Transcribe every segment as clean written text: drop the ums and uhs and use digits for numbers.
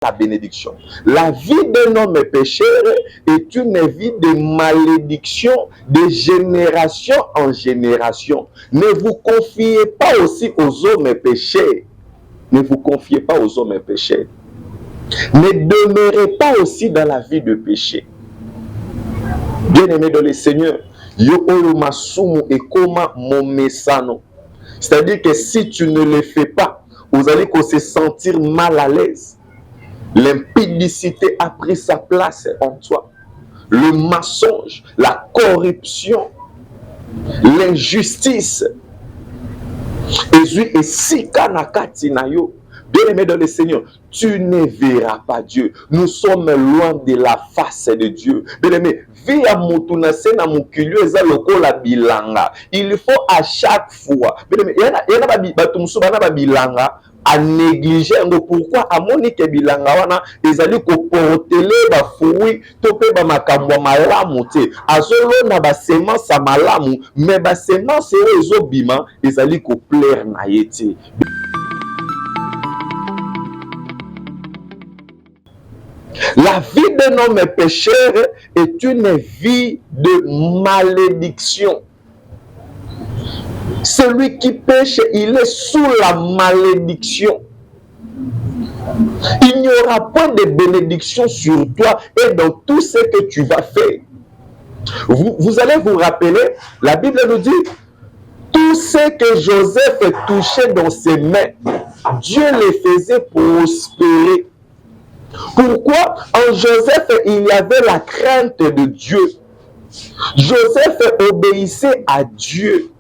la bénédiction. La vie d'un homme pécheur est une vie de malédiction de génération en génération. Ne vous confiez pas aussi aux hommes pécheurs. Ne vous confiez pas aux hommes pécheurs. Ne demeurez pas aussi dans la vie de péché. Bien-aimé dans le Seigneur, yo oyo masumu ekoma momesano. C'est-à-dire que si tu ne le fais pas, vous allez se sentir mal à l'aise. L'impudicité a pris sa place en toi. Le mensonge, la corruption, l'injustice. Et si kanakati na yo, bien-aimé dans le Seigneur, tu ne verras pas Dieu. Nous sommes loin de la face de Dieu. Bien-aimé, via mutunase na mukilio eza lokola bilanga. Il faut à chaque fois. Bien-aimé, yana batumsu bana ba bilanga a négliger ngo pourquoi amoni ke bilanga wana ezali ko portele ba fruit to pe ba makambo malamu te. Azolo na ba semence malamu, mais ba semence ezobima ezali ko plaire na yete. La vie d'un homme pécheur est une vie de malédiction. Celui qui pêche, il est sous la malédiction. Il n'y aura pas de bénédiction sur toi et dans tout ce que tu vas faire. Vous allez vous rappeler, la Bible nous dit, tout ce que Joseph touchait dans ses mains, Dieu les faisait prospérer. Pourquoi? En Joseph, il y avait la crainte de Dieu. Joseph obéissait à Dieu.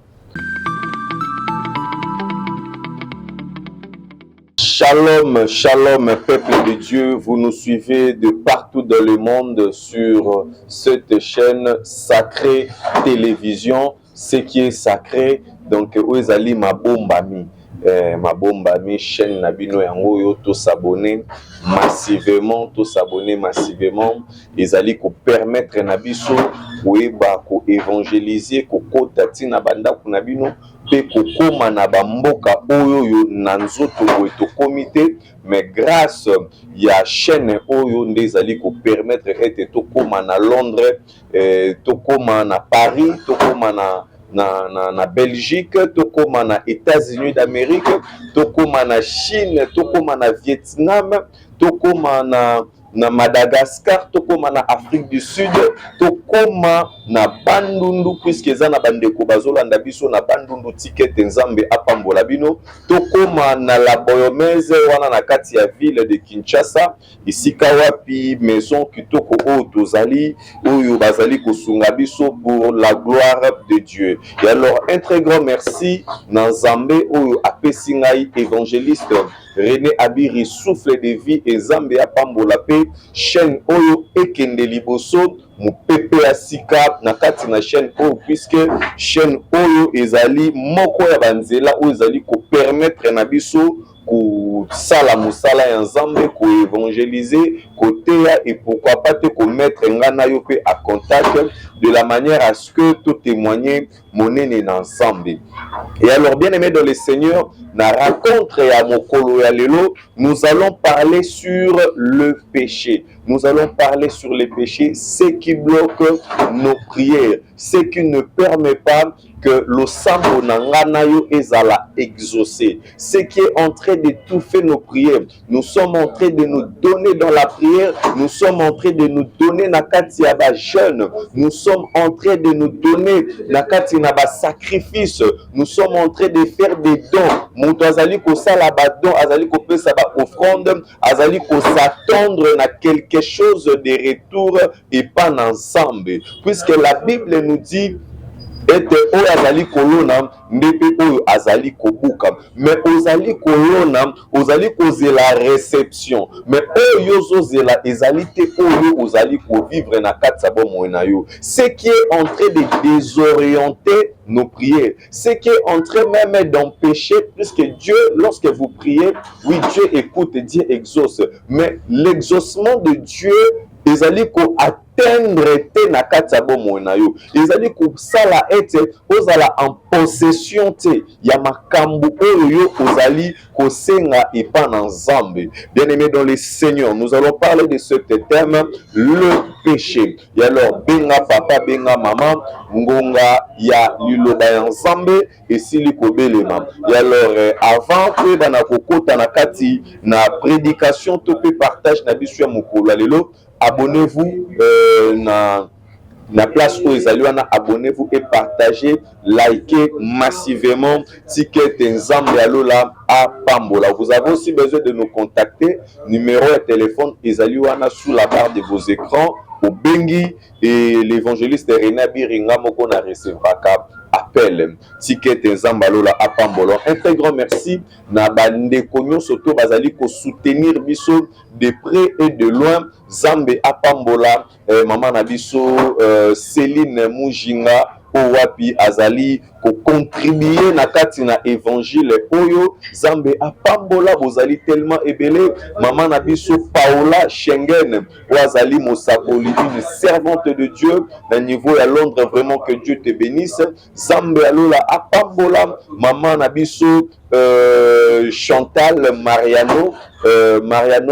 Shalom, shalom, peuple de Dieu. Vous nous suivez de partout dans le monde sur cette chaîne sacrée télévision. Ce qui est sacré, donc, Oezali Mabombami. Mabombami, chaîne Nabino Yango, yo, to s'abonner massivement, ezali ko permettre nabiso koeba ko évangéliser ko kotati na banda kuna bino pe ko koma na bamboka oyo yo na nzoto to comité, mais grâce ya chaîne oyo nde ezali ko permettre ete to koma na Londres, to koma na Paris, to koma na Belgique, to koma na États-Unis d'Amérique, to koma na Chine, to koma na Vietnam, to koma na Madagascar, to koma na Afrique du Sud, to koma na Bandundu, puisque eza na bandeko bazolanda biso na Bandundu ticket nzambe apambola bino, to koma na la Boyomese wana na kati ya ville de Kinshasa, isika wapi maison kitoko oyo tozali oyo bazali kosunga biso pour la gloire de Dieu. Et alors un très grand merci na nzambe oyo apesi ngai évangéliste René Abiri souffle de vie et Zambé apambola pe chaîne oyo ekende liboso mu pepe asika na kati na chaîne oyo, puisque chaîne oyo ezali moko ya banzela oyo ezali ko permettre na biso ko sala musala ya Nzambe, ko évangéliser, ko teya et pourquoi pas te ko mettre ngana yo pe à contact de la manière à ce que tout témoigner monene ensemble. Et alors bien aimé dans le Seigneur, na rencontre ya mokolo ya lelo, nous allons parler sur le péché. Nous allons parler sur les péchés, ce qui bloque nos prières, ce qui ne permet pas que le sambo nangana yo ezala exaucé, ce qui est en train d'étouffer nos prières. Nous sommes en train de nous donner dans la prière, nous sommes en train de nous donner nakati ya ba jeûne, nous sommes en train de nous donner nakati na ba sacrifice, nous sommes en train de faire des dons. Moto azali ko sala ba don, azali ko pesa ba offrande, azali ko s'attendre na quelque chose de retour et pas ensemble, puisque la Bible nous dit ete oyo azali kolona ndepe oyo azali kobuka, mais ozali kolona ozali kozela réception, mais oyo ozozela ezali te oyo ozali kovivre na kati ya bomoi na yo. Ce qui est en train de désorienter nos prières, ce qui est en train même d'empêcher, puisque Dieu, lorsque vous priez, oui, Dieu écoute et Dieu exauce, mais l'exaucement de Dieu ezali ko atteindre atteindre te na kati ya bomoi na yo ezali kosala ete ozala en possession te ya makambo oyo yo ozali kosenga epa na Nzambe. Bien-aimé dans les Seigneurs, nous allons parler de ce thème, le péché. Et alors benga papa benga maman ngonga ya liloba ya Nzambe esili kobelema. Et alors avant que bana kokota na kati na prédication to pe partage na biso ya mokolo lelo, abonnez-vous na place où ezali wana, abonnez-vous et partagez, likez massivement Ticket Nzambe alola à Pambola. Vous avez aussi besoin de nous contacter, numéro de téléphone ezali wana sous la barre de vos écrans au Bengi et l'évangéliste René Biringa moko na recevaka appel Ticket Nzambe alola à Pambola. Un très grand merci na bande konyo soto bazali ko soutenir biso de près et de loin. Zambe à Pambola, maman na biso Céline Mujinga owapi azali ko contribuer na kati na évangile oyo Zambe à Pambola bozali tellement ebele. Maman na biso Paola Schengen wazali mosakoli, une servante de Dieu na niveau à Londres, vraiment que Dieu te bénisse. Zambe alola à Pambola, maman na biso Chantal Mariano,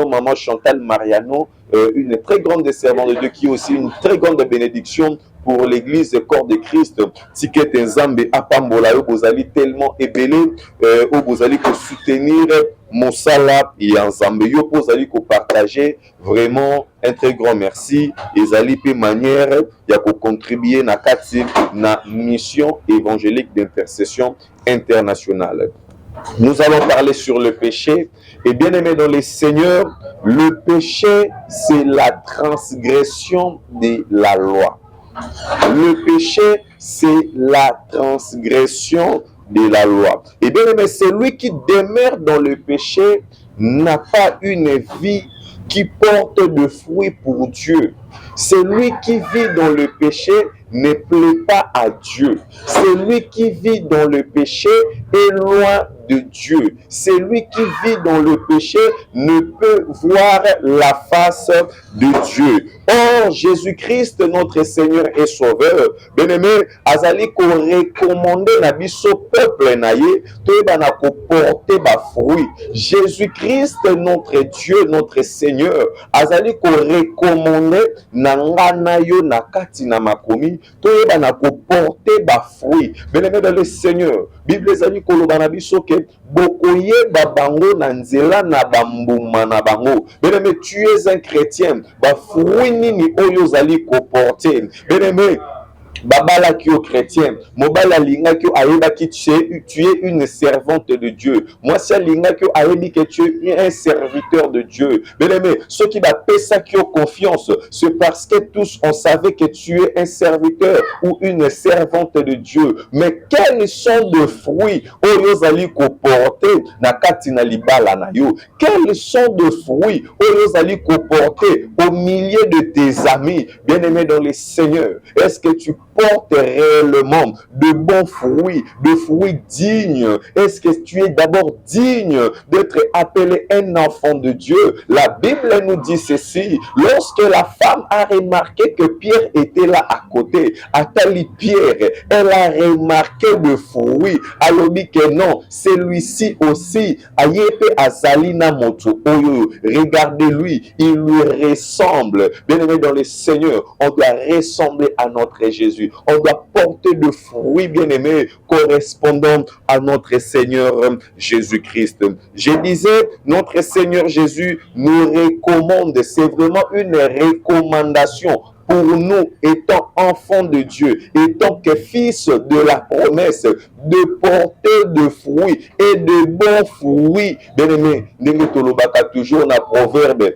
maman Chantal Mariano, une très grande servante de Dieu qui est aussi une très grande bénédiction pour l'église corps de Christ. Ticket Nzambe à Pambola, vous allez tellement ébélé, vous allez soutenir Mosala et Nzambe, vous allez partager vraiment un très grand merci. Et allez pe manière ya ko contribuer na kati na mission évangélique d'intercession internationale. Nous allons parler sur le péché. Et bien aimé dans les Seigneurs, le péché, c'est la transgression de la loi. Le péché, c'est la transgression de la loi. Et bien aimé, celui qui demeure dans le péché n'a pas une vie qui porte de fruits pour Dieu. Celui qui vit dans le péché ne plaît pas à Dieu. Celui qui vit dans le péché est loin de Dieu. Celui qui vit dans le péché ne peut voir la face de Dieu. Or, Jésus-Christ, notre Seigneur et Sauveur, bien-aimé, azali ko recommander na biso peuple na ye, to bana ko porter ba fruit. Jésus-Christ, notre Dieu, notre Seigneur, azali ko recommander na ngana yo na kati na makomi, to bana ko porter ba fruit. Bien-aimé dans le Seigneur, Bible ezali ko loba na biso ke bokoye babango na nzela na bambuma na bango. Bien-aimé, tu es un chrétien, ba fruit nini oyo zali ko porter. Bien-aimé, babala ki o chrétien, mobala linga ki ayeba ki tu es une servante de Dieu. Moi si linga ki ayebi que tu es un serviteur de Dieu. Bien-aimé, ceux qui va pesa qui ont confiance, c'est parce que tous on savait que tu es un serviteur ou une servante de Dieu. Mais quels sont les fruits oyo zali ko porter na kati na libala na yo? Quels sont les fruits oyo zali ko porter au milieu de tes amis? Bien-aimé dans les Seigneurs, est-ce que tu porte réellement de bons fruits, de fruits dignes? Est-ce que tu es d'abord digne d'être appelé un enfant de Dieu? La Bible nous dit ceci: lorsque la femme a remarqué que Pierre était là à côté, Atali Pierre, elle a remarqué le fruit. Alors dit que non, celui-ci aussi, Ayepe Azalina Moto Oyo, regardez-lui, il lui ressemble. Bien-aimé dans le Seigneur, on doit ressembler à notre Jésus. On doit porter de fruits, bien-aimés, correspondant à notre Seigneur Jésus-Christ. Je disais, notre Seigneur Jésus nous recommande, c'est vraiment une recommandation pour nous, étant enfants de Dieu, étant que fils de la promesse, de porter de fruits et de bons fruits. Bien-aimés, nous toujours dans le proverbe,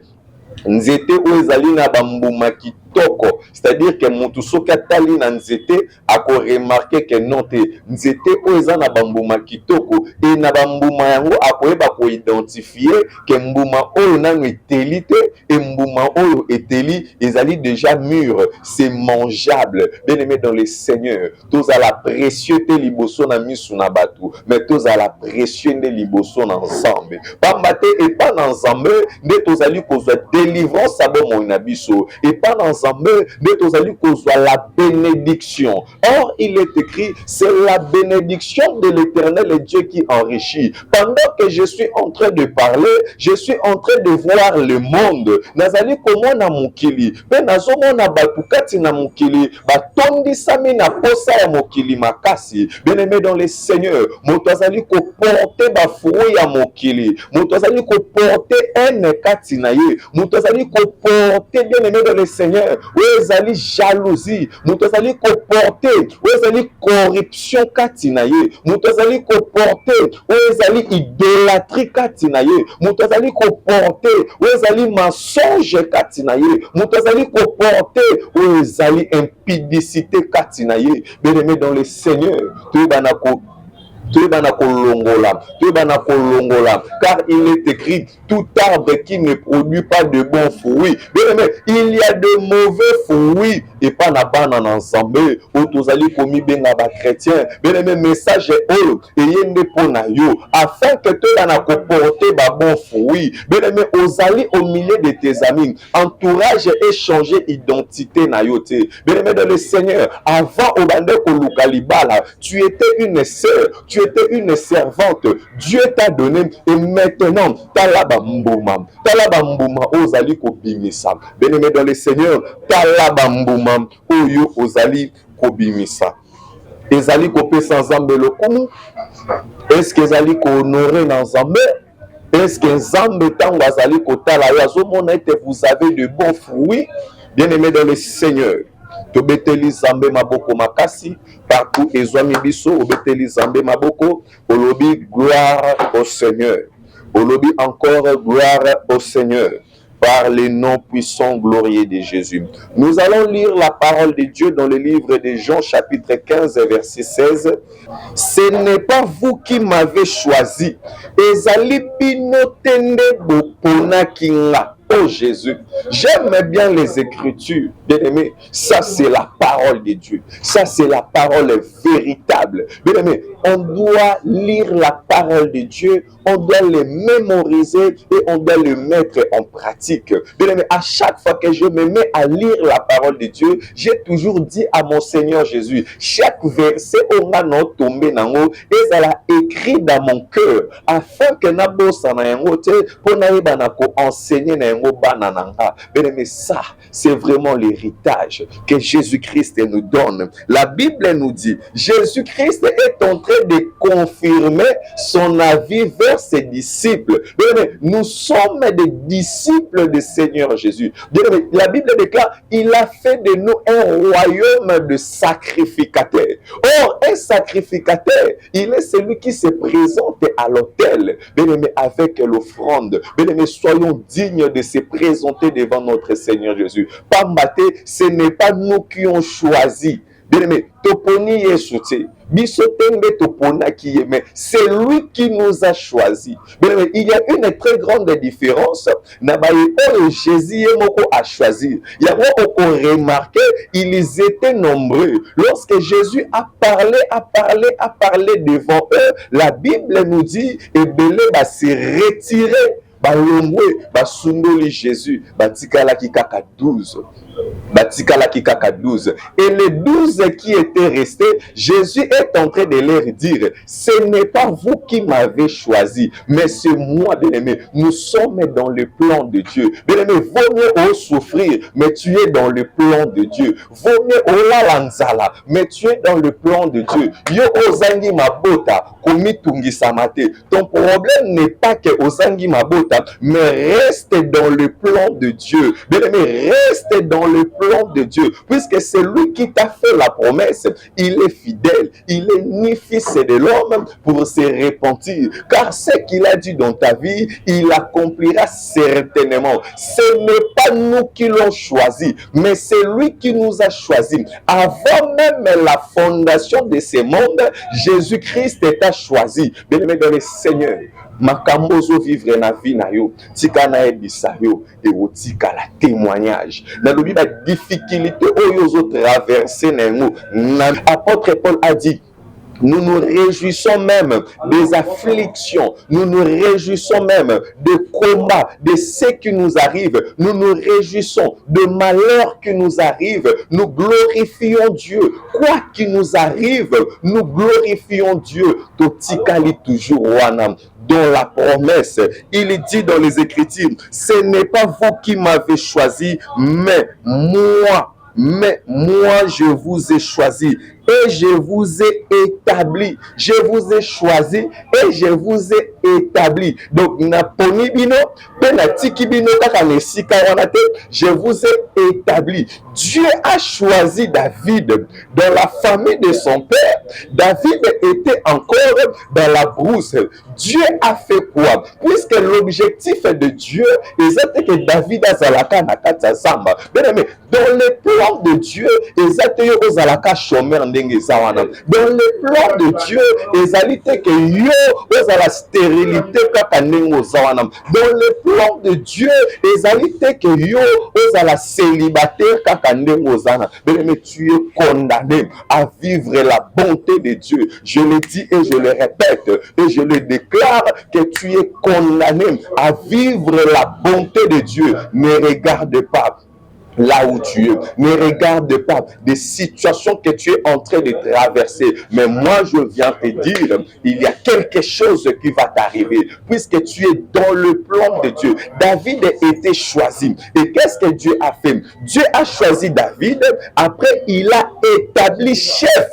nzete oezali na bambuma kitoko, c'est-à-dire que mutu soki atali na nzete ako remarquer que non te nzete oeza na bambuma kitoko, et na bambuma yango akoyeba ko identifier que mbuma oyo nanu eteli te, et mbuma oyo eteli ezali déjà mûr, c'est mangeable. Bien-aimé dans le Seigneur, tous à la précieux te liboso na misu na batu, mais tous à la précieux de liboso na ensemble pambate et pas ensemble nde tozali kozwa délivrance à bon mon abiso et pas dans Nzambe, de tozali kozwa la bénédiction. Or, il est écrit, c'est la bénédiction de l'Éternel et Dieu qui enrichit. Pendant que je suis en train de parler, je suis en train de voir le monde. Nazali komona mokili, pe nazomona batu kati na mokili, batondisami na posa ya mokili makasi. Bien-aimé dans le Seigneur, moto azali ko porter ba fruit ya mokili, moto azali ko porter un kati na ye, moto azali ko porter, bien-aimé dans le Seigneur, ou ezali jalousie, moto azali ko porter, ou ezali corruption kati na ye, moto azali ko porter, ou ezali idolâtrie kati na ye, moto azali ko porter, ou ezali mensonge kati na ye, moto azali ko porter, ou ezali impudicité kati na ye. Bien-aimé dans le Seigneur, car il est écrit, tout arbre qui ne produit pas de bons fruits. Bien-aimé, il y a de mauvais fruits et pas na banane ensemble. Ou tozali komi benga ba chrétien. Bien-aimé, message eux et yende pona yo afin que tu na porter ba bons fruits. Bien-aimé, ozali au milieu de tes amis, entourage et changer identité na yo te. Bien-aimé dans le Seigneur, avant au bande ko lukalibala, tu étais une sœur, tu étais une servante. Dieu t'a donné et maintenant talaba mbuma ozali ko bimisa. Bien-aimé dans le Seigneur, talaba mbuma oyo ozali ko bimisa. Ezali ko pesa nzambe lokumu. Est-ce que ezali ko honorer na nzambe? Est-ce que nzambe tango azali ko tala yo azomona ete vous avez de bons fruits? Bien-aimé dans le Seigneur, tobeteli zambe maboko makasi partout ezwami biso, obeteli zambe maboko, olobi gloire au Seigneur, olobi encore gloire au Seigneur, par les noms puissants glorieux de Jésus. Nous allons lire la parole de Dieu dans le livre de Jean chapitre 15 verset 16. Ce n'est pas vous qui m'avez choisi, ezali bino tende bopona kinga. Oh Jésus, j'aime bien les Écritures, bien-aimé. Ça, c'est la parole de Dieu. Ça, c'est la parole véritable. Bien-aimé, on doit lire la parole de Dieu, on doit le mémoriser et on doit le mettre en pratique. Bien-aimé, à chaque fois que je me mets à lire la parole de Dieu, j'ai toujours dit à mon Seigneur Jésus, chaque verset, on a notre tombé dans l'eau, et ça l'a écrit dans mon cœur, afin que nabosa na yango te, pour naïba nako enseigner na yango. Bien-aimé, ça, c'est vraiment l'héritage que Jésus-Christ nous donne. La Bible nous dit, Jésus-Christ est en train de confirmer son avis vers ses disciples. Bien-aimé, nous sommes des disciples du Seigneur Jésus. Bien-aimé, la Bible déclare, il a fait de nous un royaume de sacrificateurs. Or, un sacrificateur, il est celui qui se présente à l'autel, bien-aimé, avec l'offrande. Bien-aimé, soyons dignes de se présenter devant notre Seigneur Jésus. Pambate, ce n'est pas nous qui ont choisi. Bien-aimé, toponi yesoute, bisotenge topona qui aimait, c'est lui qui nous a choisi. Bien-aimé, il y a une très grande différence. Nabaye Jésus a choisi. Il y a remarqué, ils étaient nombreux. Lorsque Jésus a parlé devant eux, la Bible nous dit, et Belé va se retirer. Balongwe, basundoli Jésus, batikala kikaka 12. Batikala kikaka 12. Et les 12 qui étaient restés, Jésus est en train de leur dire, ce n'est pas vous qui m'avez choisi, mais c'est moi, bien-aimé. Nous sommes dans le plan de Dieu. Bien-aimé, vaut mieux souffrir, mais tu es dans le plan de Dieu. Vaut mieux lanzala, mais tu es dans le plan de Dieu. Yo ozangi mabota, komitungi samate. Ton problème n'est pas que ozangi mabota, mais reste dans le plan de Dieu. Bien-aimé, reste dans le plan de Dieu, puisque c'est lui qui t'a fait la promesse. Il est fidèle, il est ni fils de l'homme pour se repentir, car ce qu'il a dit dans ta vie, il accomplira certainement. Ce n'est pas nous qui l'ont choisi, mais c'est lui qui nous a choisi. Avant même la fondation de ce monde, Jésus-Christ t'a choisi. Bien-aimé dans le Seigneur, makambozo vivre na vie na yo tika na ebisa yo et otika la témoignage na lobi ba difficulté oyo zo traverser na ngo. Apôtre Paul a dit, Nous nous réjouissons même des afflictions. Nous nous réjouissons même des combats, de ce qui nous arrive. Nous nous réjouissons de malheurs qui nous arrivent. Nous glorifions Dieu. Quoi qu'il nous arrive, nous glorifions Dieu. Totikali toujours wanam. Dans la promesse, il dit dans les Écritures, ce n'est pas vous qui m'avez choisi, mais moi je vous ai choisi et je vous ai établi. Je vous ai choisi et je vous ai établi. Donc, je vous ai établi. Dieu a choisi David dans la famille de son père. David était encore dans la brousse. Dieu a fait quoi? Puisque l'objectif de Dieu est que David a zalaka na kata zamba. Bien aimé, dans le plan de Dieu, ezate yo zalaka chômeur ndenge zawana. Dans le plan de Dieu, ezali te que yo ozala stérilité kaka ndenge zawana. Dans le plan de Dieu, ezali te que yo ozala célibataire kaka ndenge zawana. Bien aimé, tu es condamné à vivre la bonté de Dieu. Je le dis et je le répète et je le déclare que tu es condamné à vivre la bonté de Dieu. Ne regarde pas là où tu es. Ne regarde pas des situations que tu es en train de traverser. Mais moi, je viens te dire, il y a quelque chose qui va t'arriver, puisque tu es dans le plan de Dieu. David a été choisi. Et qu'est-ce que Dieu a fait? Dieu a choisi David. Après, il a établi chef.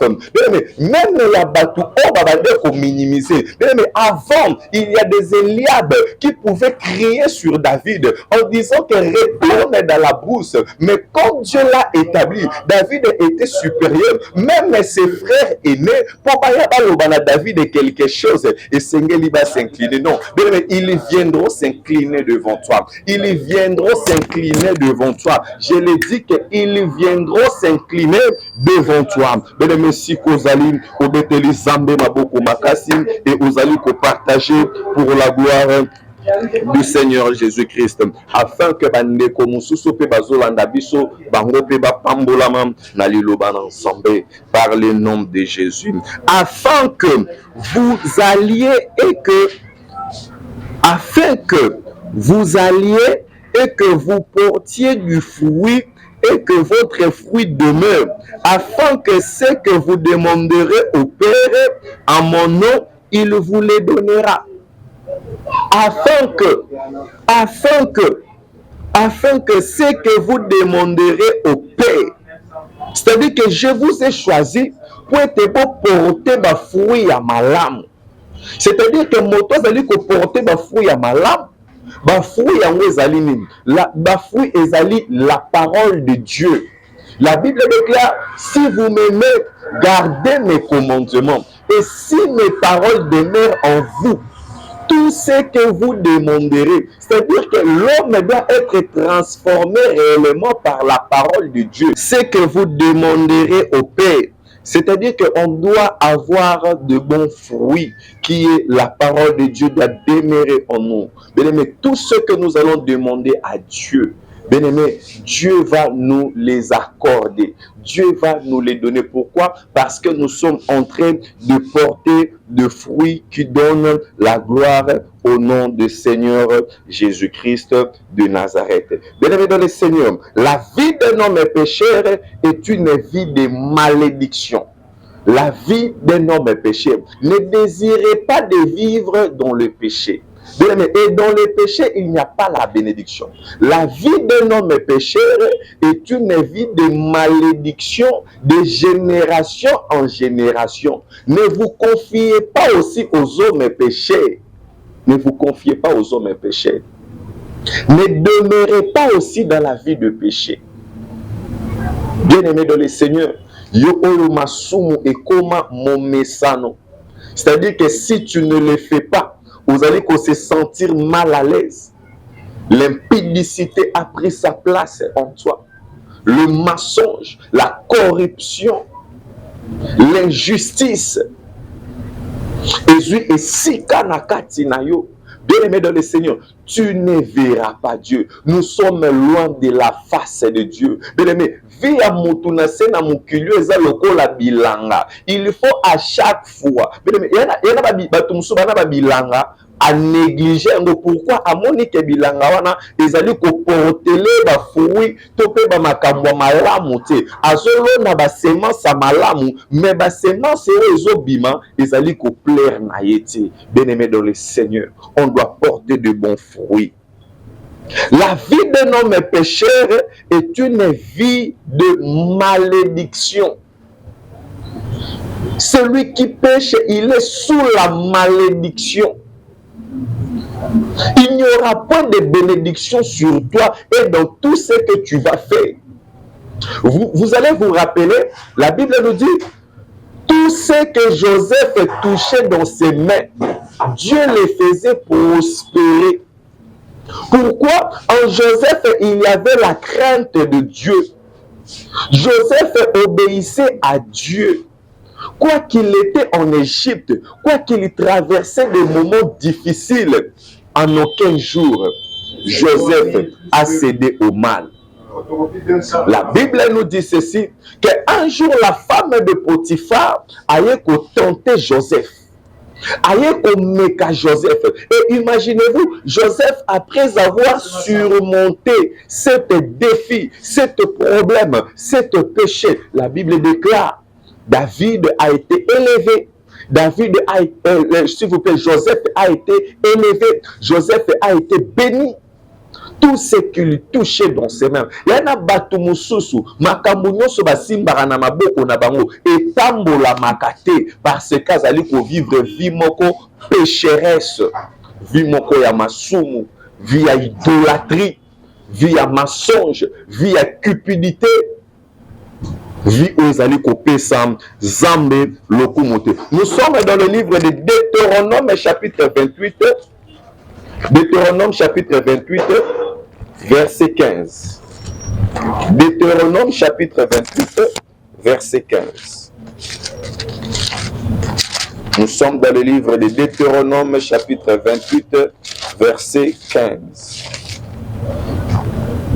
Même la bateau, on va minimiser. Mais avant, il y a des Eliab qui pouvaient crier sur David en disant que retourne dans la brousse. Mais quand Dieu l'a établi, David était supérieur. Même ses frères aînés, pour pas David quelque chose, et Sengeli va s'incliner. Non, mais ils viendront s'incliner devant toi. Ils viendront s'incliner devant toi. Je l'ai dit qu'ils viendront s'incliner devant toi. Mais si Kozali, Obeteli Zambe Maboko Makasi, et Ozali ko partager pour la gloire du Seigneur Jésus-Christ, afin que bandeko mususu pe bazolanda biso bango pe ba pambolama na liloba ensemble par le nom de Jésus, afin que vous alliez et que vous portiez du fruit et que votre fruit demeure, afin que ce que vous demanderez au Père en mon nom, il vous les donnera. Afin que ce que vous demanderez au Père, c'est-à-dire que je vous ai choisi pour être porter des fruits à ma lame. C'est-à-dire que moto zali ko porter des fruits à ma lame. Ba fruit yango ezali nini? Ba fruit ezali la parole de Dieu. La Bible déclare, si vous m'aimez, gardez mes commandements. Et si mes paroles demeurent en vous, tout ce que vous demanderez, c'est-à-dire que l'homme doit être transformé réellement par la parole de Dieu. Ce que vous demanderez au Père, c'est-à-dire qu'on doit avoir de bons fruits, qui est la parole de Dieu doit demeurer en nous. Bien-aimé, tout ce que nous allons demander à Dieu, bien-aimé, Dieu va nous les accorder. Dieu va nous les donner. Pourquoi? Parce que nous sommes en train de porter de fruits qui donnent la gloire au nom du Seigneur Jésus-Christ de Nazareth. Bien-aimé dans le Seigneur, la vie d'un homme pécheur est une vie de malédiction. La vie d'un homme pécheur. Ne désirez pas de vivre dans le péché. Et dans le péché, il n'y a pas la bénédiction. La vie d'un homme pécheur est une vie de malédiction de génération en génération. Ne vous confiez pas aussi aux hommes péchés. Ne vous confiez pas aux hommes péchés. Ne demeurez pas aussi dans la vie de péché. Bien-aimé dans le Seigneur, yo oyo masumu et koma momesano. C'est-à-dire que si tu ne le fais pas, vous allez se sentir mal à l'aise. L'impudicité a pris sa place en toi. Le mensonge, la corruption, l'injustice. Et si kanakati na yo, Bien-aimé dans le Seigneur, tu ne verras pas Dieu. Nous sommes loin de la face de Dieu. Bien-aimé, via motunase na mukilio eza lokola bilanga. Il faut à chaque fois. Bien-aimé, yana bato musu bana ba bilanga à négliger. Pourquoi à monique bilanga wana ezali ko porteler ba fruit to pe ba makambo malamu te. Azolo na ba semence malamu, mais ba semence ezo bima ezali ko plaire na yete. Bien-aimé dans le Seigneur, on doit porter de bons fruits. La vie d'un homme pécheur est une vie de malédiction. Celui qui pêche, il est sous la malédiction. Il n'y aura pas de bénédiction sur toi et dans tout ce que tu vas faire. Vous allez vous rappeler, la Bible nous dit, tout ce que Joseph touchait dans ses mains, Dieu les faisait prospérer. Pourquoi? En Joseph, il y avait la crainte de Dieu. Joseph obéissait à Dieu. Quoi qu'il était en Égypte, quoi qu'il traversait des moments difficiles, en aucun jour, Joseph a cédé au mal. La Bible nous dit ceci, qu'un jour la femme de Potiphar a tenté Joseph. Joseph. Et imaginez-vous, Joseph, après avoir surmonté cet défi, cet problème, cet péché, la Bible déclare, David a été élevé. S'il vous plaît, Joseph a été élevé. Joseph a été béni. Tout ce qui lui touchait dans ses mains. Yana batu mususu, makambo nyonso basimbaka na maboko na bango, etambola makate, parce qu'azali ko vivre vie moko pécheresse, vie moko ya masumu, vie ya idolâtrie, vie ya mensonge, vie ya cupidité, vie où ezali ko pesa zambe lokumote. Nous sommes dans le livre de Deutéronome chapitre 28. Deutéronome chapitre 28, verset 15. Deutéronome chapitre 28, verset 15. Nous sommes dans le livre de Deutéronome chapitre 28, verset 15.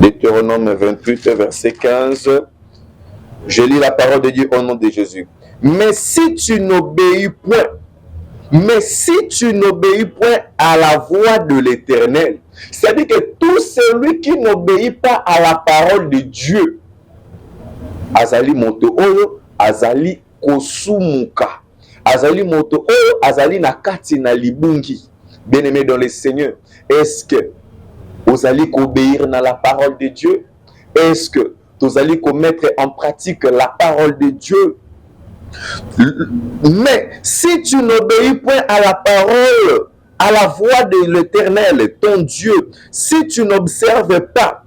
Deutéronome 28, verset 15. Je lis la parole de Dieu au nom de Jésus. Mais si tu n'obéis point, à la voix de l'Éternel, c'est-à-dire que tout celui qui n'obéit pas à la parole de Dieu, azali moto oyo, azali kosumuka, azali moto oyo, azali nakati na libungi. Bien-aimé dans le Seigneur, est-ce que vous allez obéir à la parole de Dieu? Est-ce que vous allez mettre en pratique la parole de Dieu? Mais si tu n'obéis point à la parole, à la voix de l'Éternel, ton Dieu, si tu n'observes pas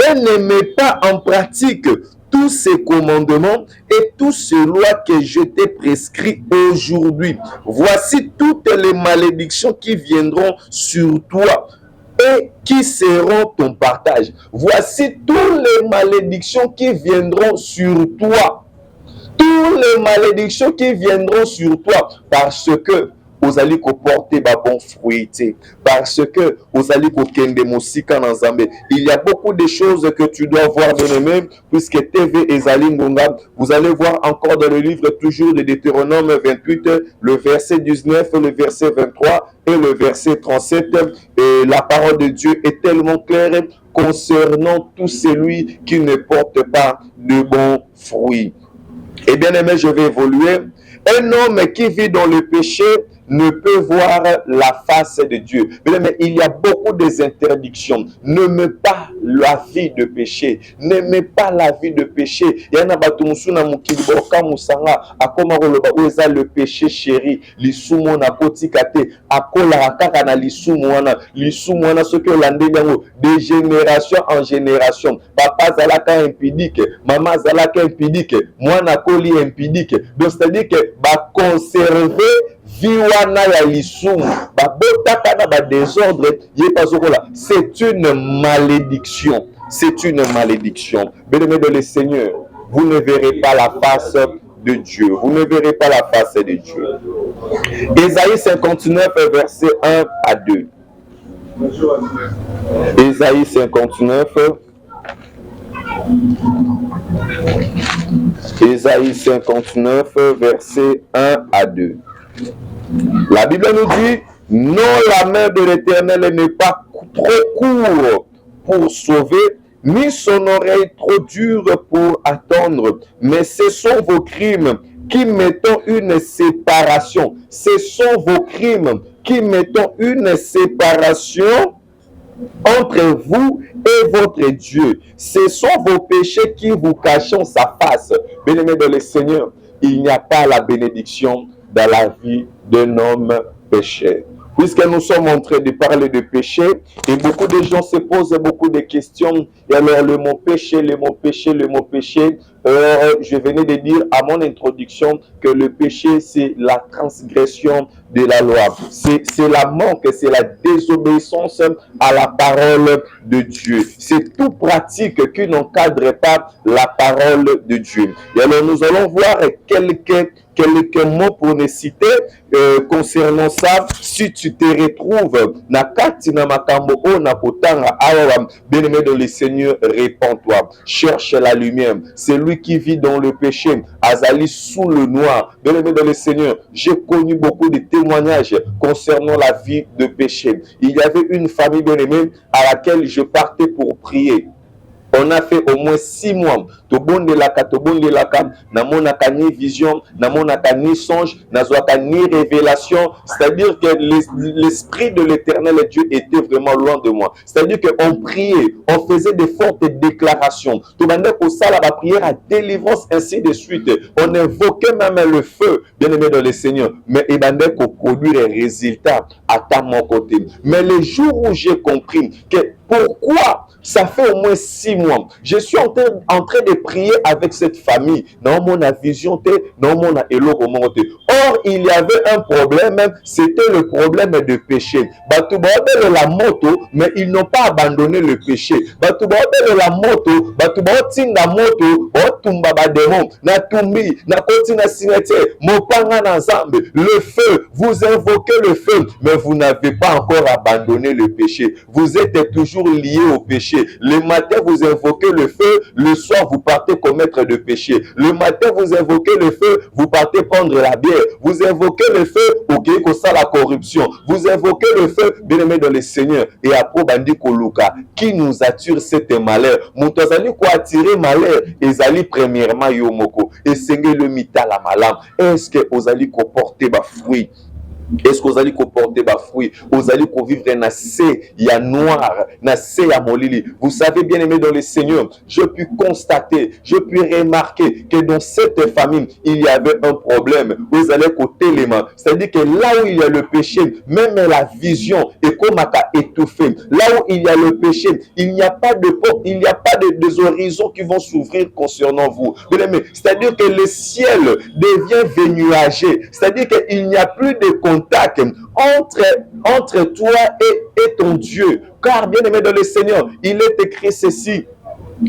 et ne mets pas en pratique tous ces commandements et toutes ces lois que je t'ai prescrits aujourd'hui, voici toutes les malédictions qui viendront sur toi et qui seront ton partage. Voici toutes les malédictions qui viendront sur toi. Toutes les malédictions qui viendront sur toi, parce que vous allez porter ba bon fruit, parce que vous allez kende musika na Nzambe. Il y a beaucoup de choses que tu dois voir de nous-mêmes, puisque TV et Zalingonga, vous allez voir encore dans le livre toujours de Deutéronome 28, le verset 19, le verset 23 et le verset 37. Et la parole de Dieu est tellement claire concernant tout celui qui ne porte pas de bons fruits. Et bien aimé, je vais évoluer. Un homme qui vit dans le péché ne peut voir la face de Dieu. Mais il y a beaucoup d'interdictions. N'aimez pas la vie de péché. N'aimez pas la vie de péché. Il y en a le péché chéri. Lisumo na kotikate. Akola kaka na lisumo wana. Lisumo wana ce que l'andégango. De génération en génération. Papa zalaka impidique. Maman zalaka impidique. Moi na koli impidique. Donc c'est-à-dire que va conserver viwana ya lisumu babotaka na ba désordre yepazokola. C'est une malédiction. C'est une malédiction. Bien-aimés de le Seigneur, vous ne verrez pas la face de Dieu. Vous ne verrez pas la face de Dieu. Ésaïe 59, verset 1 à 2. Ésaïe 59. Ésaïe 59, versets 1 à 2. La Bible nous dit, non, la main de l'Éternel n'est pas trop courte pour sauver, ni son oreille trop dure pour attendre, mais ce sont vos crimes qui mettons une séparation. Ce sont vos crimes qui mettons une séparation entre vous et votre Dieu. Ce sont vos péchés qui vous cachent sa face. Bien-aimés dans le Seigneur, il n'y a pas la bénédiction dans la vie d'un homme pécheur. Puisque nous sommes en train de parler de péché, et beaucoup de gens se posent beaucoup de questions. Et alors le mot péché, le mot péché, le mot péché, je venais de dire à mon introduction que le péché, c'est la transgression de la loi. C'est la manque, c'est la désobéissance à la parole de Dieu. C'est toute pratique qui n'encadre pas la parole de Dieu. Et alors nous allons voir quelques mots pour les citer concernant ça. Si tu te retrouves na kati na makambo o na kotanga awa, bien-aimé dans le Seigneur, répands-toi, cherche la lumière. Celui qui vit dans le péché, azali sous le noir. Bien-aimé dans le Seigneur, j'ai connu beaucoup de témoignages concernant la vie de péché. Il y avait une famille bien-aimée à laquelle je partais pour prier. On a fait au moins 6 mois. Tobondelaka, namonaka ni vision, namonaka ni songe, nazwaka ni révélation. C'est-à-dire que l'esprit de l'Éternel Dieu était vraiment loin de moi. C'est-à-dire qu'on priait, on faisait des fortes déclarations. Tobande pour ça, la prière à délivrance, ainsi de suite. On invoquait même le feu, bien aimé dans le Seigneur. Mais il m'a dit qu'on produit les résultats à mon côté. Mais le jour où j'ai compris que pourquoi ça fait au moins 6 mois, je suis en train de prier avec cette famille. Non, mon vision, non, mon élo. Or, il y avait un problème, c'était le problème de péché. Batoubaobel la moto, mais ils n'ont pas abandonné le péché. Batoubaobel la moto, Batoubaotin la moto, Otumba bademon, na tumbi, na koti na sinete, mopanga na zambe, le feu, vous invoquez le feu, mais vous n'avez pas encore abandonné le péché. Vous êtes toujours lié au péché. Le matin, vous invoquez le feu, le soir, vous partez commettre de péché. Le matin, vous invoquez le feu, vous partez prendre la bière. Vous invoquez le feu, ok, que ça la corruption. Vous invoquez le feu, bien aimé dans le Seigneur. Et après, bandi koluka, qui nous attire cet malheur. Moutazali ko attirer malheur, ezali premièrement yomoko. Et seigneur le mita la malam. Est-ce que ozali ko porter ba fruit? Est-ce que vous allez comporter des fruits? Vous allez vivre na sé ya noir, na sé ya molili. Vous savez bien aimé dans le Seigneur, je puis constater, je puis remarquer que dans cette famille, il y avait un problème. Vous allez côté les mains. C'est-à-dire que là où il y a le péché, même la vision est comme à étouffée. Là où il y a le péché, il n'y a pas de porte, il n'y a pas des horizons qui vont s'ouvrir concernant vous. C'est-à-dire que le ciel devient vénuagé. C'est-à-dire qu'il n'y a plus de contact entre toi et ton Dieu. Car bien aimé dans le Seigneur, il est écrit ceci.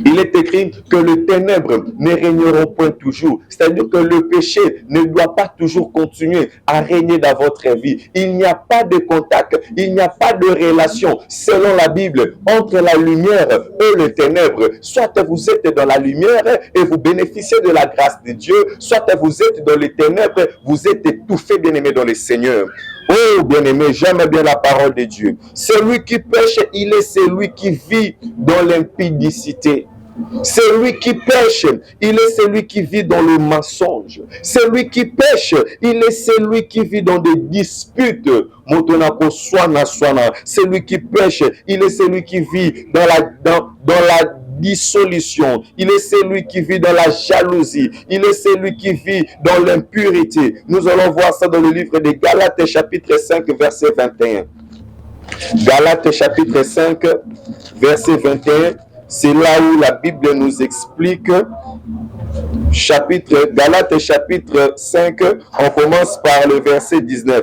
Il est écrit que les ténèbres ne régneront point toujours. C'est-à-dire que le péché ne doit pas toujours continuer à régner dans votre vie. Il n'y a pas de contact, il n'y a pas de relation, selon la Bible, entre la lumière et les ténèbres. Soit vous êtes dans la lumière et vous bénéficiez de la grâce de Dieu, soit vous êtes dans les ténèbres, vous êtes étouffé, bien-aimé dans le Seigneur. Oh, bien-aimé, j'aime bien la parole de Dieu. Celui qui pêche, il est celui qui vit dans l'impudicité. Celui qui pêche, il est celui qui vit dans le mensonge. Celui qui pêche, il est celui qui vit dans des disputes. Celui qui pêche, il est celui qui vit dans la dissolution. Il est celui qui vit dans la jalousie. Il est celui qui vit dans l'impurité. Nous allons voir ça dans le livre de Galates chapitre 5 verset 21. Galates chapitre 5 verset 21. C'est là où la Bible nous explique. Galates chapitre 5, on commence par le verset 19.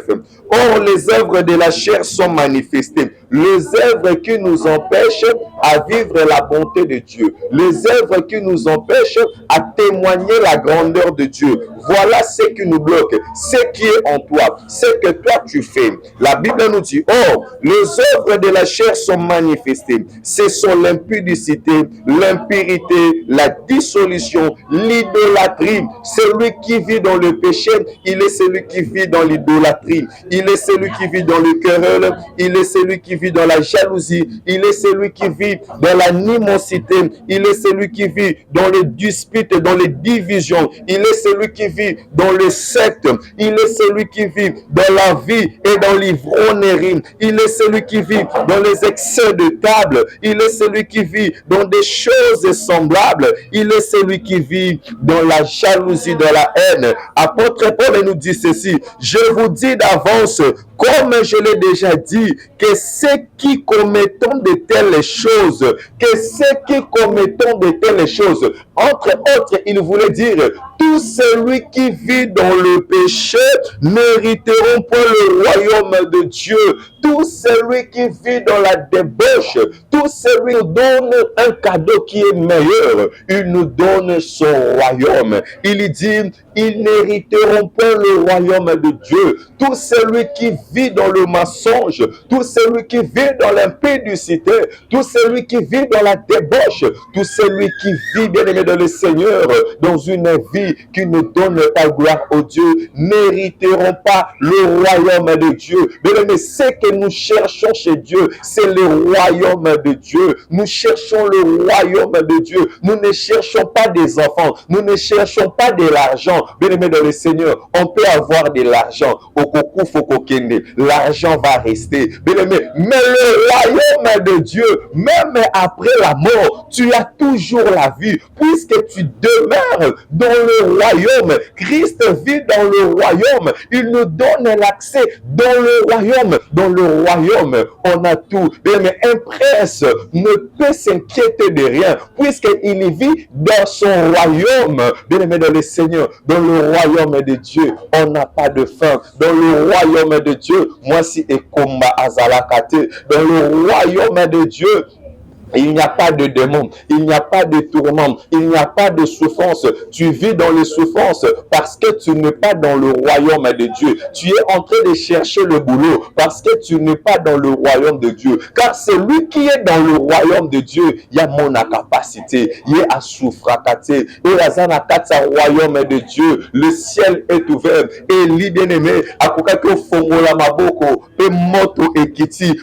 Or, les œuvres de la chair sont manifestées. les œuvres qui nous empêchent à vivre la bonté de Dieu, les œuvres qui nous empêchent à témoigner la grandeur de Dieu. Voilà ce qui nous bloque, ce qui est en toi, ce que toi tu fais. La Bible nous dit, oh, les œuvres de la chair sont manifestées. Ce sont l'impudicité, l'impurité, la dissolution, l'idolâtrie. Celui qui vit dans le péché, il est celui qui vit dans l'idolâtrie. Il est celui qui vit dans le querelle. Il est celui qui vit dans la jalousie. Il est celui qui vit dans l'animosité. Il est celui qui vit dans les disputes, dans les divisions. Il est celui qui vit dans les sectes. Il est celui qui vit dans la vie et dans l'ivrognerie. Il est celui qui vit dans les excès de table. Il est celui qui vit dans des choses semblables. Il est celui qui vit dans la jalousie, dans la haine. Apôtre Paul nous dit ceci: je vous dis d'avance, comme je l'ai déjà dit, que ceux qui commettent de telles choses, entre autres, il voulait dire, tout celui qui vit dans le péché n'hériteront pas le royaume de Dieu. Tout celui qui vit dans la débauche, tout celui qui nous donne un cadeau qui est meilleur, il nous donne son royaume. Il dit, ils n'hériteront pas le royaume de Dieu. Tout celui qui vit dans le mensonge, tout celui qui vit dans l'impudicité, tout celui qui vit dans la débauche, tout celui qui vit, bien aimé dans le Seigneur, dans une vie qui ne donne pas gloire au Dieu, n'hériteront pas le royaume de Dieu. Bien aimé, ce que nous cherchons chez Dieu, c'est le royaume de Dieu. Nous cherchons le royaume de Dieu. Nous ne cherchons pas des enfants. Nous ne cherchons pas de l'argent. Bien aimé dans le Seigneur, on peut avoir de l'argent. L'argent va rester. Bien aimé, mais le royaume de Dieu, même après la mort, tu as toujours la vie, puisque tu demeures dans le royaume. Christ vit dans le royaume. Il nous donne l'accès dans le royaume. Dans le royaume, on a tout. Bien aimé, un prince ne peut s'inquiéter de rien, puisqu'il vit dans son royaume. Bien aimé dans le Seigneur, dans le royaume de Dieu, on n'a pas de faim. Dans le royaume de Dieu, moi si et combat azalakate. Dans le royaume de Dieu, il n'y a pas de démon, il n'y a pas de tourment, il n'y a pas de souffrance. Tu vis dans les souffrances parce que tu n'es pas dans le royaume de Dieu. Tu es en train de chercher le boulot parce que tu n'es pas dans le royaume de Dieu. Car celui qui est dans le royaume de Dieu, il y a mon capacité, il est à souffrir. Et dans le royaume de Dieu, le ciel est ouvert. Et lui bien-aimé,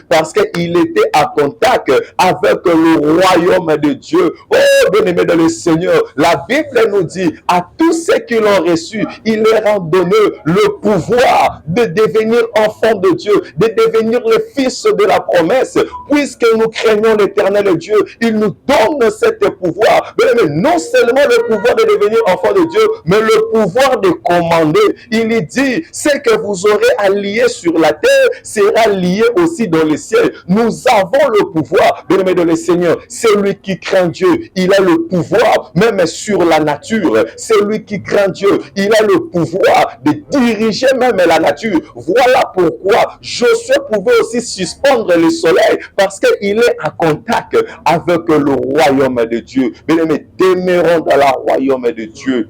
parce qu'il était en contact avec le royaume de Dieu. Oh, bien-aimé dans le Seigneur, la Bible nous dit, à tous ceux qui l'ont reçu, il leur a donné le pouvoir de devenir enfants de Dieu, de devenir le fils de la promesse. Puisque nous craignons l'éternel Dieu, il nous donne cet pouvoir. Bien-aimé, non seulement le pouvoir de devenir enfant de Dieu, mais le pouvoir de commander. Il dit, ce que vous aurez à lier sur la terre sera lié aussi dans le ciel. Nous avons le pouvoir, bien-aimé dans le Seigneur. Celui qui craint Dieu, il a le pouvoir même sur la nature. Celui qui craint Dieu, il a le pouvoir de diriger même la nature. Voilà pourquoi Josué pouvait aussi suspendre le soleil, parce qu'il est en contact avec le royaume de Dieu. Bien-aimés, demeurons dans le royaume de Dieu.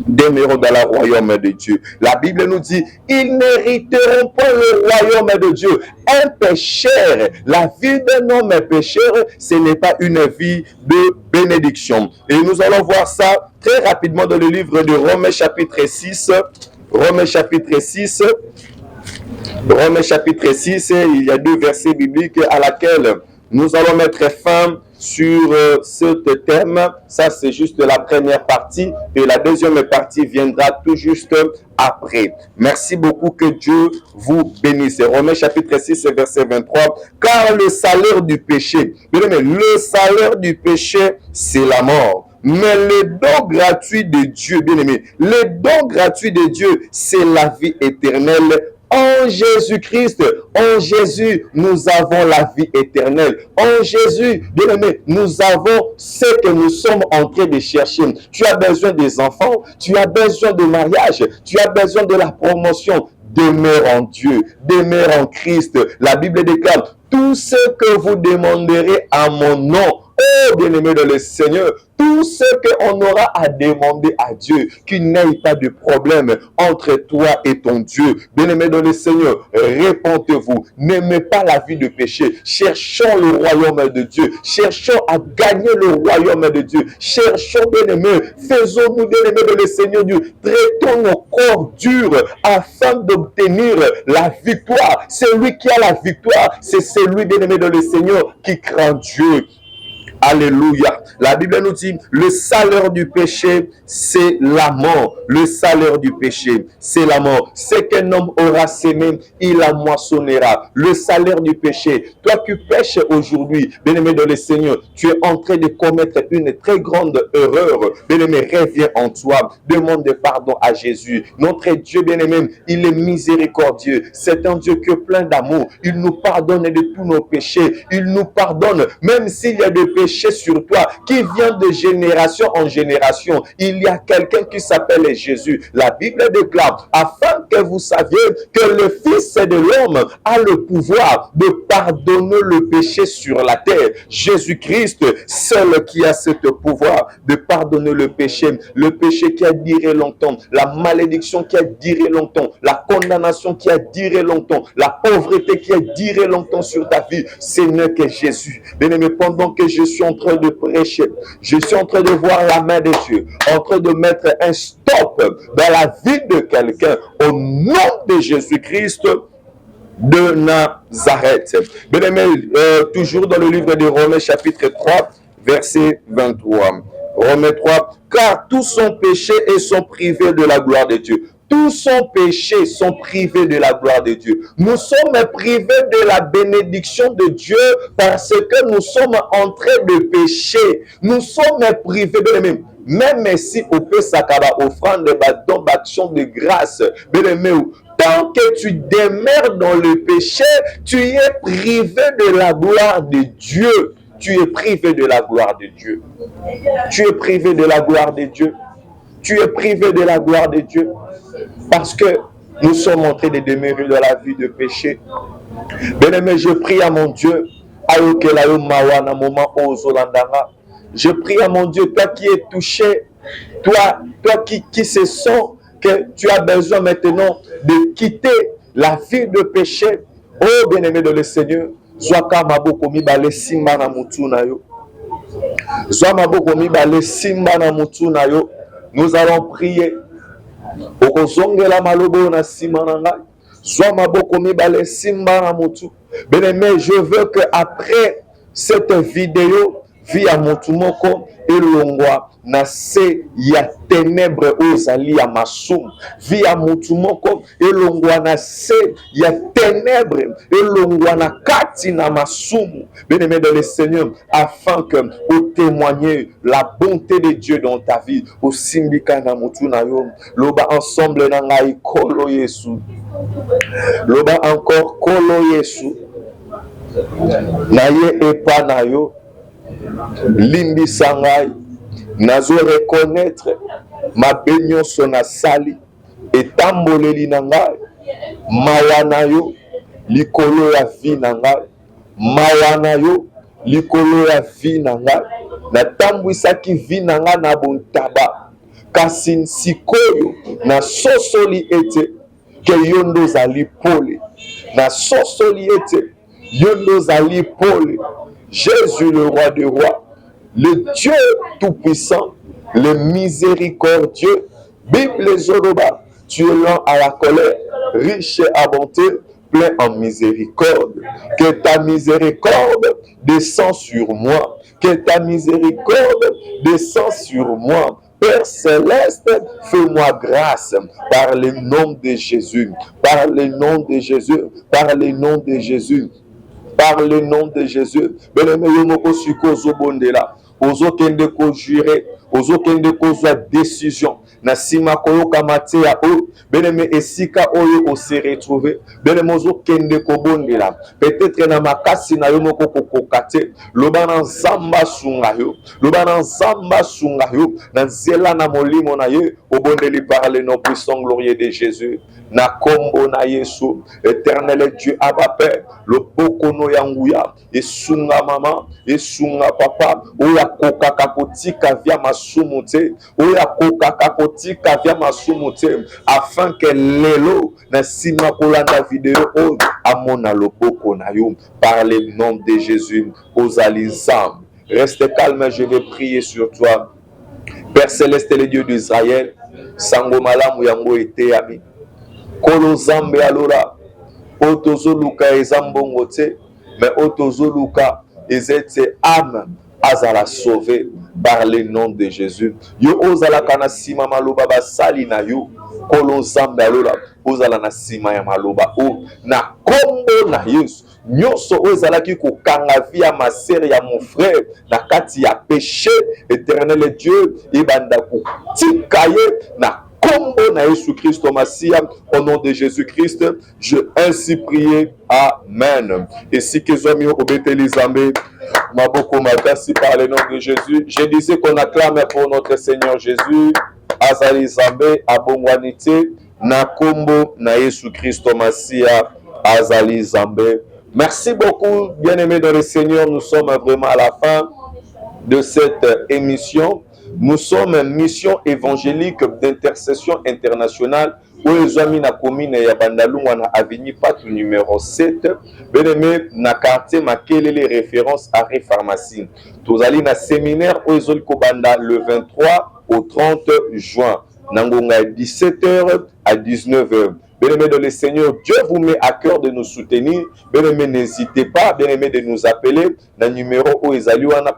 Demeurons dans le royaume de Dieu. La Bible nous dit, ils n'hériteront pas le royaume de Dieu. Un pécheur, la vie d'un homme pécheur, ce n'est pas une vie de bénédiction. Et nous allons voir ça très rapidement dans le livre de Romains chapitre 6. Romains chapitre 6. Romains chapitre 6, il y a 2 versets bibliques à laquelle nous allons mettre fin sur ce thème. Ça, c'est juste la première partie et la deuxième partie viendra tout juste après. Merci beaucoup, que Dieu vous bénisse. Romains chapitre 6, verset 23. Car le salaire du péché, le salaire du péché, c'est la mort. Mais le don gratuit de Dieu, bien-aimé, le don gratuit de Dieu, c'est la vie éternelle. En Jésus-Christ, en Jésus, nous avons la vie éternelle. En Jésus, bien-aimé, nous avons ce que nous sommes en train de chercher. Tu as besoin des enfants, tu as besoin de mariage, tu as besoin de la promotion. demeure en Dieu, demeure en Christ. La Bible déclare, tout ce que vous demanderez à mon nom, oh bien-aimé dans le Seigneur, tout ce qu'on aura à demander à Dieu, qu'il n'y ait pas de problème entre toi et ton Dieu. Bien-aimé dans le Seigneur, répondez-vous. N'aimez pas la vie de péché. Cherchons le royaume de Dieu. Cherchons à gagner le royaume de Dieu. Cherchons, bien-aimé, faisons-nous, bien-aimé dans le Seigneur Dieu. Traitons nos corps durs afin d'obtenir la victoire. Celui qui a la victoire, c'est celui, bien-aimé dans le Seigneur, qui craint Dieu. Alléluia. La Bible nous dit, le salaire du péché, c'est la mort. Le salaire du péché, c'est la mort. Ce qu'un homme aura sémé, il la moissonnera. Le salaire du péché. Toi qui pêches aujourd'hui, bien-aimé dans le Seigneur, tu es en train de commettre une très grande erreur. Bien-aimé, reviens en toi. Demande pardon à Jésus. Notre Dieu, bien-aimé, il est miséricordieux. C'est un Dieu qui est plein d'amour. Il nous pardonne de tous nos péchés. Il nous pardonne, même s'il y a des péchés sur toi qui vient de génération en génération. Il y a quelqu'un qui s'appelle Jésus. La Bible déclare, afin que vous saviez que le Fils de l'homme a le pouvoir de pardonner le péché sur la terre. Jésus-Christ, seul qui a ce pouvoir de pardonner le péché qui a duré longtemps, la malédiction qui a duré longtemps, la condamnation qui a duré longtemps, la pauvreté qui a duré longtemps sur ta vie, ce n'est que Jésus. Bien-aimé, pendant que je suis en train de prêcher, je suis en train de voir la main de Dieu, en train de mettre un stop dans la vie de quelqu'un au nom de Jésus-Christ de Nazareth. Bien-aimé, toujours dans le livre de Romains chapitre 3, verset 23. Romains 3, car tous sont péchés et sont privés de la gloire de Dieu. Tous sont péchés, sont privés de la gloire de Dieu. Nous sommes privés de la bénédiction de Dieu parce que nous sommes en train de pécher. Nous sommes privés de même. Même si on peut s'accaber offrande don d'action de grâce, tant que tu demeures dans le péché, tu es privé de la gloire de Dieu. Tu es privé de la gloire de Dieu. Tu es privé de la gloire de Dieu. Tu es privé de la gloire de Dieu. Parce que nous sommes en train de demeurer dans la vie de péché. Bien-aimé, je prie à mon Dieu. Je prie à mon Dieu, toi qui es touché, toi qui se sent que tu as besoin maintenant de quitter la vie de péché. Oh bien-aimé de le Seigneur, Zwaka maboko mibale simba na mutu na yo. Zwa maboko mibale simba na mutu na yo. Nous allons prier. Okozongela malobo na simba na ngai. Zwa maboko mibale simba na mutu. Bien-aimé, je veux que après cette vidéo, via mutu moko elongwa na se ya ténèbres ozali ya masumu, via mutu moko elongwa na se ya ténèbres elongwa na kati na masumu. Bien-aimé dans le Seigneur, afin que vous témoignez la bonté de Dieu dans ta vie, au simbika na mutu na yo, loba ensemble na ngai kolo Yesu, loba encore kolo Yesu, na ye epa na yo, limbi sangai, nazo reconnaître ma bénion son asali et tamboleli nangai mawana yo likolo ya vi nangai mawana yo likolo ya vi nangai na tambwisaki vi nangai na bontaba kasi sikoyo na sosoli ete ke yondo zali pole na sosoli ete yondo zali pole. Jésus le roi des rois, le Dieu tout-puissant, le miséricordieux, Bible Zoroba, tu es lent à la colère, riche et à bonté, plein en miséricorde. Que ta miséricorde descende sur moi, que ta miséricorde descende sur moi. Père Céleste, fais-moi grâce par le nom de Jésus, par le nom de Jésus, par le nom de Jésus. Par le nom de Jésus, bien-aimé, yomoko siko zobondela, ozo kende ko jure, ozo kende ko za décision, na sima koyoka mateya oyo bien-aimé esika oyo ose retrouver bien-aimé ozokende kobondela peut-être na makasi na yo moko kokoka te loba na nzambe asunga yo loba na nzambe asunga yo na nzela na molimo na ye obondeli par le nom puissant glorieux de Jésus na kombo na Yesu éternel Dieu Abba Père loboko no ya nguya esunga mama esunga papa oya kokaka kotika via masumu te oya kokaka kotika via masumu te afin que lelo na sima kolanda video oyo amona loboko na yo par le nom de Jésus ozali nzambe. Reste calme, je vais prier sur toi. Père céleste, le Dieu d'Israël, sango malamu yango eteyami kolo zambe alola otozoluka ezambongo te mais otozoluka ezete âme azala sauvé par le nom de Jésus. Yo ozala kana sima maloba basali na yo kolo zambe alola ozala na sima ya maloba o na kombo na Yesu nyonso oyo ezalaki kokanga via masere ya mon frère na kati ya péché éternel Dieu ebanda kotika ye na kombo na Yesu Christ Masia au nom de Jésus-Christ je ainsi prié amen. Et si que zomi obeteli zambe maboko makasi par le nom de Jésus, je disais qu'on acclame pour notre Seigneur Jésus azali zambe abongwanite na kombo na Yesu Christ Masia azali zambe. Merci beaucoup, bien-aimés dans le Seigneur. Nous sommes vraiment à la fin de cette émission. Nous sommes une mission évangélique d'intercession internationale où les amis na commune ya Bandalungwa na avenue Patu numéro 7. Bien-aimés, na quartier makele les références à pharmacie. Tous allez na séminaire où les Kobanda le 23 au 30 juin. Nangonga 17h à 19h. Bien-aimés dans le Seigneur, Dieu vous met à cœur de nous soutenir. Bien-aimés, n'hésitez pas, bien-aimés, de nous appeler. Le numéro où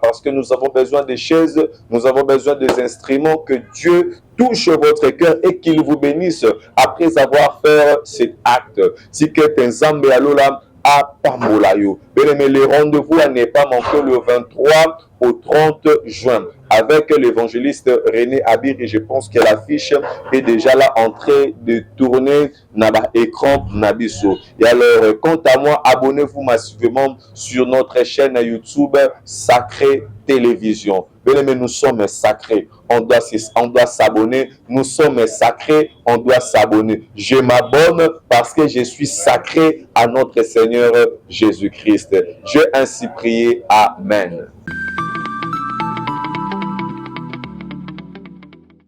parce que nous avons besoin de chaises, nous avons besoin des instruments, que Dieu touche votre cœur et qu'il vous bénisse après avoir fait cet acte. Si quelqu'un zambe alola à Pambolayo. Bien-aimés, le rendez-vous à ne pas manquer le 23 au 30 juin avec l'évangéliste René Abir et je pense que l'affiche est déjà là en train de tourner dans l'écran Nabiso. Et alors, quant à moi, abonnez-vous massivement sur notre chaîne YouTube Sacré Télévision. Bien-aimés, nous sommes sacrés. On doit s'abonner. Nous sommes sacrés. On doit s'abonner. Je m'abonne parce que je suis sacré à notre Seigneur Jésus-Christ. J'ai ainsi prié. Amen.